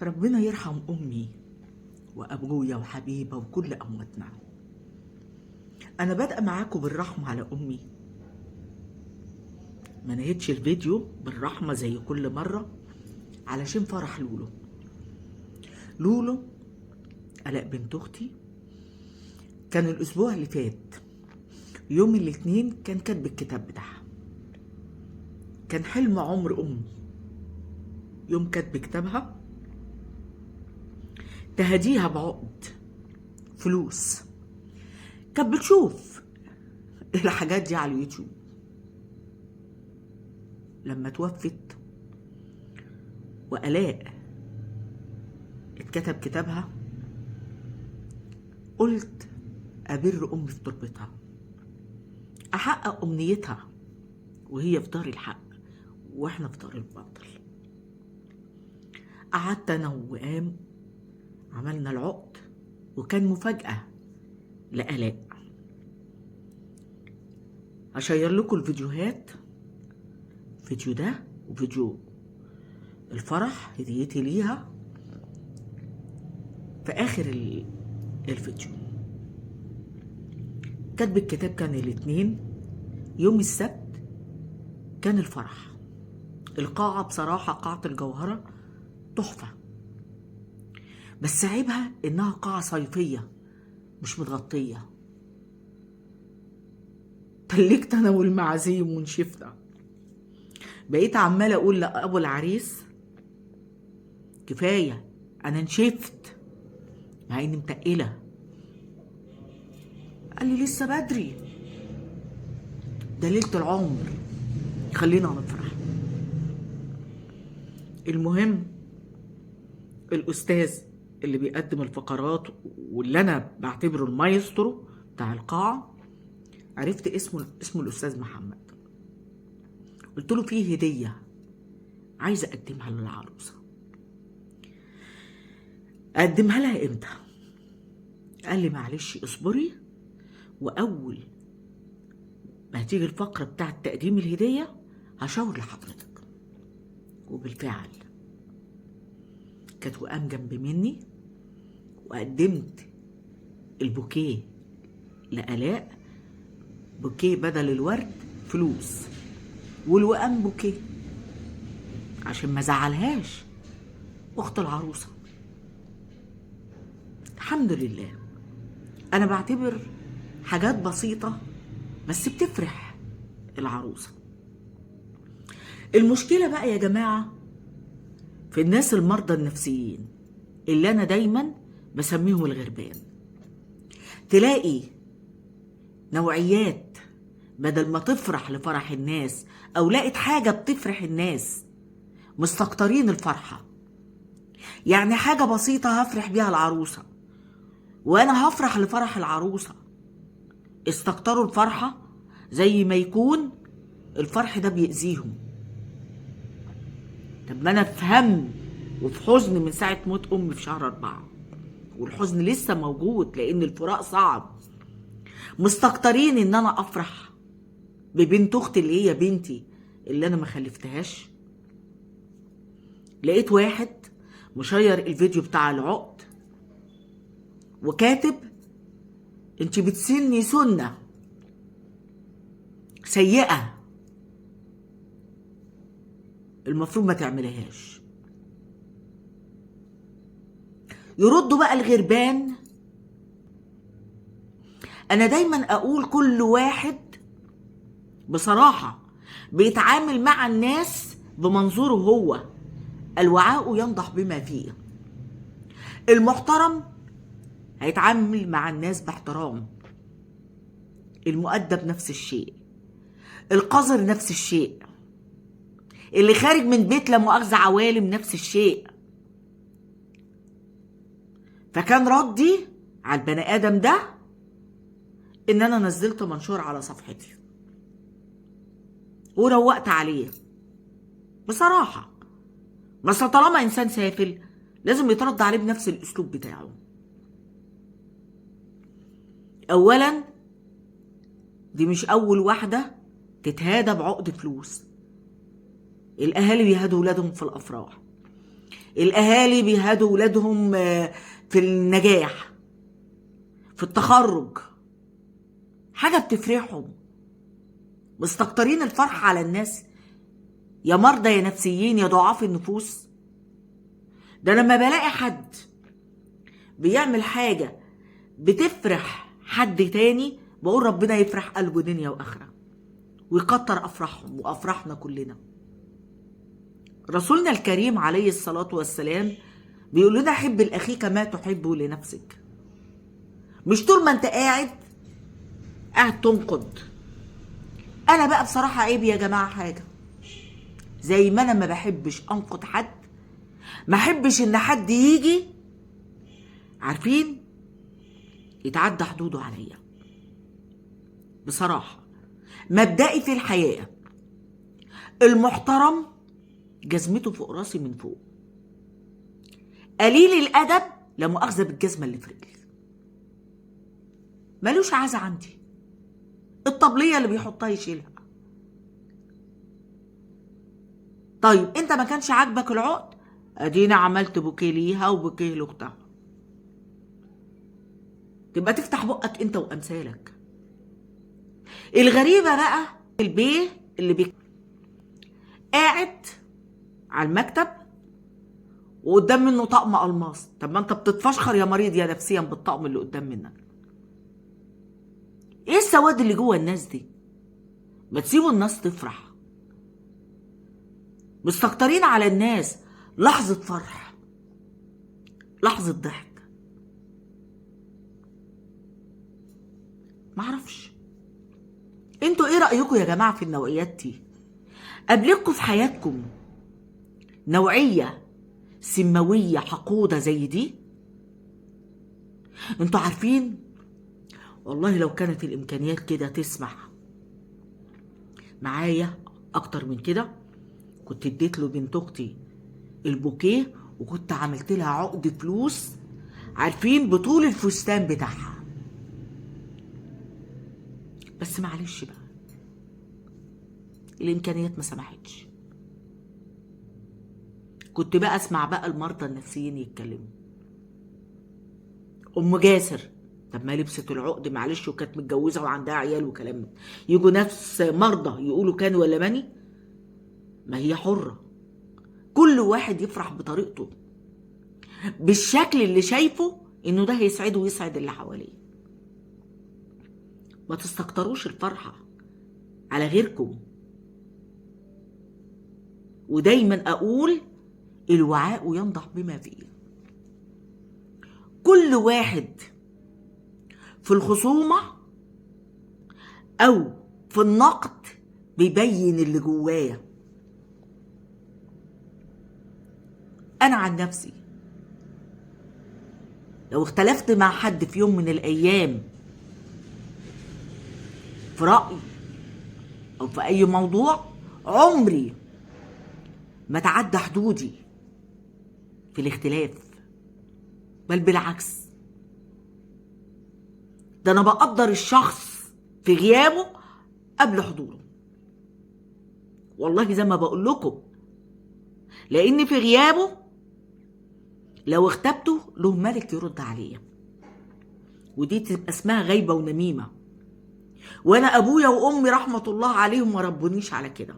ربنا يرحم أمي وأبويا وحبيبة وكل أمواتنا. أنا بادئة معاكم بالرحمة على أمي، ما نهيتش الفيديو بالرحمة زي كل مرة علشان فرح لولو آلاء بنت أختي. كان الأسبوع اللي فات يوم الاثنين كان كاتب الكتاب بتاعها، كان حلم عمر أمي يوم كاتب كتابها تهديها بعقد فلوس. كانت بتشوف الحاجات دي على اليوتيوب. لما توفت وآلاء اتكتب كتابها، قلت أبر أمي في تربتها، أحقق أمنيتها وهي في دار الحق وإحنا في دار الباطل. قعدت أنا وقام عملنا العقد، وكان مفاجأة لآلاء. هشير لكم الفيديوهات، فيديو ده وفيديو الفرح هديتي ليها في آخر الفيديو. كاتب الكتاب كان الاثنين، يوم السبت كان الفرح. القاعة بصراحة قاعة الجوهرة تحفة، بس عيبها انها قاعة صيفية مش متغطية. تلكت انا والمعازيم ونشفنا. بقيت عمالة اقول لابو العريس كفاية انا نشفت مع اني متقلة. قال لي لسه بدري، ده ليلة العمر، خلينا نفرح. المهم الاستاذ اللي بيقدم الفقرات واللي انا بعتبره المايسترو بتاع القاعة، عرفت اسمه الاستاذ محمد. قلت له فيه هدية عايزة اقدمها للعروسة. اقدمها لها امتى؟ قال لي معلش اصبري، واول ما هتيجي الفقرة بتاعة تقديم الهدية هشاور لحضرتك. وبالفعل كانت وقام جنب مني وقدمت البوكيه لآلاء. بوكيه بدل الورد فلوس، والوقام بوكيه عشان ما زعلهاش اخت العروسه. الحمد لله، انا بعتبر حاجات بسيطه بس بتفرح العروسه. المشكله بقى يا جماعه في الناس المرضى النفسيين اللي انا دايما بسميهم الغربان. تلاقي نوعيات بدل ما تفرح لفرح الناس او لقت حاجة بتفرح الناس مستكترين الفرحة. يعني حاجة بسيطة هفرح بيها العروسة وانا هفرح لفرح العروسة، استكتروا الفرحة زي ما يكون الفرح ده بيأذيهم. طب ما انا في هم وفي حزن من ساعة موت امي في شهر 4، والحزن لسه موجود لان الفراق صعب. مستكترين ان انا افرح ببنت اختي اللي هي بنتي اللي انا ما خلفتهاش. لقيت واحد مشير الفيديو بتاع العقد وكاتب انت بتسني سنة سيئة المفروض ما تعملهاش. يردوا بقى الغربان. انا دايما اقول كل واحد بصراحة بيتعامل مع الناس بمنظوره هو، الوعاء ينضح بما فيه. المحترم هيتعامل مع الناس باحترام، المؤدب نفس الشيء، القذر نفس الشيء، اللي خارج من بيت لا مؤاخذة عوالم نفس الشيء. فكان ردي على البني آدم ده ان انا نزلت منشور على صفحتي وروقت عليه بصراحة. بس طالما انسان سافل لازم يترد عليه بنفس الاسلوب بتاعه. اولا دي مش اول واحدة تتهادى بعقد فلوس. الاهالي بيهادوا ولادهم في الافراح، الاهالي بيهادوا ولادهم في النجاح، في التخرج، حاجة بتفرحهم. مستكترين الفرحة على الناس، يا مرضى يا نفسيين يا ضعاف النفوس. ده لما بلاقي حد بيعمل حاجة بتفرح حد تاني بقول ربنا يفرح قلبه دنيا وآخرة ويكتر أفراحهم وأفراحنا كلنا. رسولنا الكريم عليه الصلاة والسلام بيقول لنا حب الأخيك ما تحبه لنفسك. مش طول ما انت قاعد تنقد. انا بقى بصراحة عيب يا جماعة حاجة، زي ما انا ما بحبش انقد حد، ما احبش ان حد يجي عارفين يتعدى حدوده عليا. بصراحة مبدئي في الحياة، المحترم جزمته فوق راسي من فوق، قليل الادب لا مؤاخذة بالجزمة اللي في رجلي، ملوش عازة عندي، الطبلية اللي بيحطها يشيلها. طيب انت ما كانش عاجبك العقد، ادينا عملت بوكيه ليها وبوكيه لاختها. تبقى تفتح بقك انت وامثالك. الغريبه بقى البيه اللي قاعد على المكتب وقدام منه طقم الماس. طب ما انت بتتفشخر يا مريض يا نفسيا بالطقم اللي قدام منك. ايه السواد اللي جوه الناس دي؟ ما تسيبوا الناس تفرح. مستكترين على الناس لحظه فرح، لحظه ضحك. معرفش انتوا ايه رأيكم يا جماعة في النوعيات دي؟ قابلكم في حياتكم نوعية سماوية حقودة زي دي؟ انتوا عارفين والله لو كانت الامكانيات كده تسمح معايا اكتر من كده كنت اديت له بنت اختي البوكيه وكنت عملت لها عقد فلوس عارفين بطول الفستان بتاعها. بس معلش بقى الامكانيات ما سمحتش. كنت بقى اسمع بقى المرضى النفسيين يتكلموا. ام جاسر طب ما لبست العقد معلش وكانت متجوزه وعندها عيال وكلام، يجوا نفس مرضى يقولوا كان ولا ماني؟ ما هي حره، كل واحد يفرح بطريقته بالشكل اللي شايفه انه ده هيسعده ويسعد اللي حواليه. ما تستكتروش الفرحه على غيركم. ودايما اقول الوعاء ينضح بما فيه. كل واحد في الخصومة او في النقد بيبين اللي جواه. انا عن نفسي لو اختلفت مع حد في يوم من الايام في رأي او في اي موضوع عمري ما تعدى حدودي في الاختلاف، بل بالعكس ده انا بقدر الشخص في غيابه قبل حضوره. والله زي ما بقول لكم، لان في غيابه لو اغتبته له ملك يرد عليه، ودي تبقى اسمها غيبه ونميمه. وانا ابويا وامي رحمه الله عليهم ما ربونيش على كده،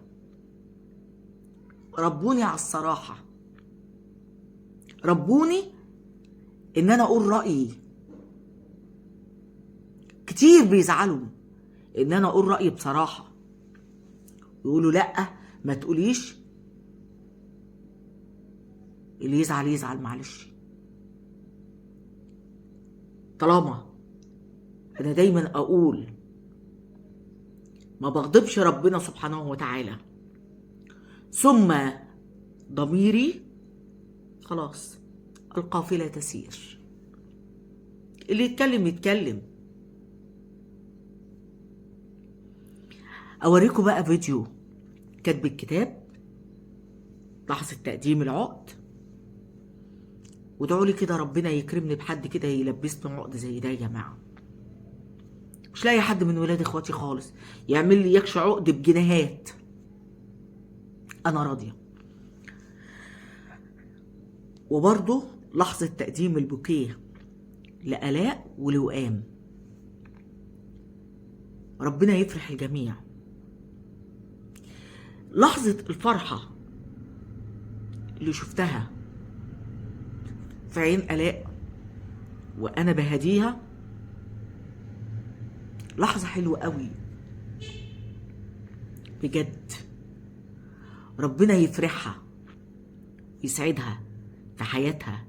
ربوني على الصراحه، ربوني ان انا اقول رايي. كتير بيزعلوا ان انا اقول رايي بصراحه، يقولوا لا ما تقوليش، اللي يزعل يزعل معلش. طالما انا دايما اقول ما بغضبش ربنا سبحانه وتعالى ثم ضميري، خلاص القافلة تسير. اللي يتكلم يتكلم. اوريكم بقى فيديو كاتب الكتاب لحظة تقديم العقد، وادعوا لي كده ربنا يكرمني بحد كده يلبسني عقد زي ده يا جماعه. مش لاقي حد من ولاد اخواتي خالص يعمل لي يكش عقد بجنيهات، انا راضيه. وبرضه لحظة تقديم البوكيه لآلاء ولوئام. ربنا يفرح الجميع. لحظة الفرحة اللي شفتها في عين آلاء وأنا بهديها لحظة حلوة قوي بجد. ربنا يفرحها ويسعدها في حياتها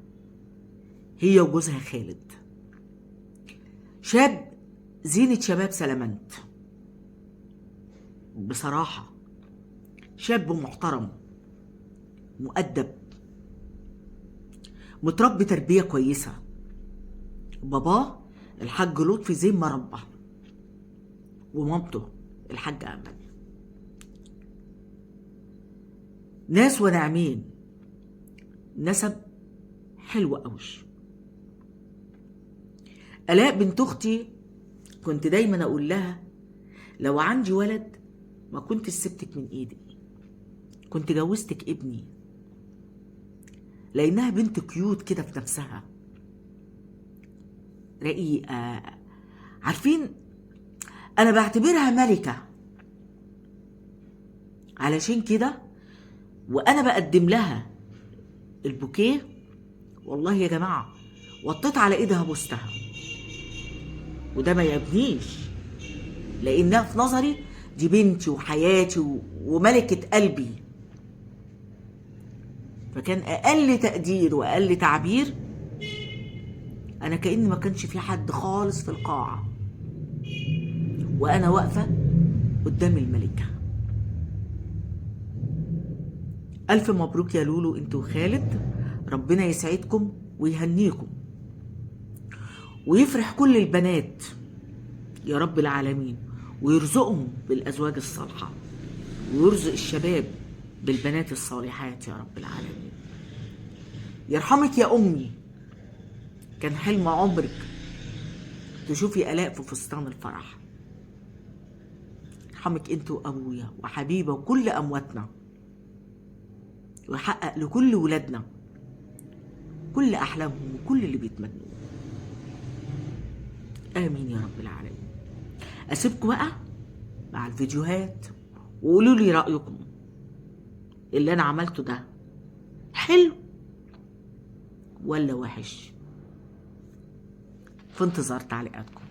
هي وجوزها خالد، شاب زينة شباب سلامنت. بصراحة شاب محترم مؤدب متربي تربية كويسة. باباه الحاج لطفي زين مربى، ومامته الحاجة أمل. ناس ونعمين، نسب حلو قوي. آلاء بنت أختي كنت دايما أقول لها لو عندي ولد ما كنت سبتك من إيدي، كنت جوزتك ابني، لأنها بنت كيوت كده في نفسها، رقيقة. عارفين أنا بعتبرها ملكة. علشان كده وأنا بقدم لها البوكيه والله يا جماعة وطيت على إيدها بوستها، وده ما يعبنيش لأنها في نظري دي بنتي وحياتي وملكة قلبي. فكان أقل تقدير وأقل تعبير أنا كأن ما كانش في حد خالص في القاعة وأنا واقفة قدام الملكة. ألف مبروك يا لولو انتوا وخالد، ربنا يسعدكم ويهنيكم ويفرح كل البنات يا رب العالمين، ويرزقهم بالأزواج الصالحة، ويرزق الشباب بالبنات الصالحات يا رب العالمين. يرحمك يا أمي، كان حلم عمرك تشوفي آلاء في فستان الفرح. يرحمك انت وأبويا وحبيبة وكل أمواتنا، ويحقق لكل ولادنا كل أحلامهم وكل اللي بيتمنوه. آمين يا رب العالمين. أسيبكم بقى مع الفيديوهات وقولوا لي رأيكم، اللي أنا عملته ده حلو ولا وحش؟ في انتظار تعليقاتكم.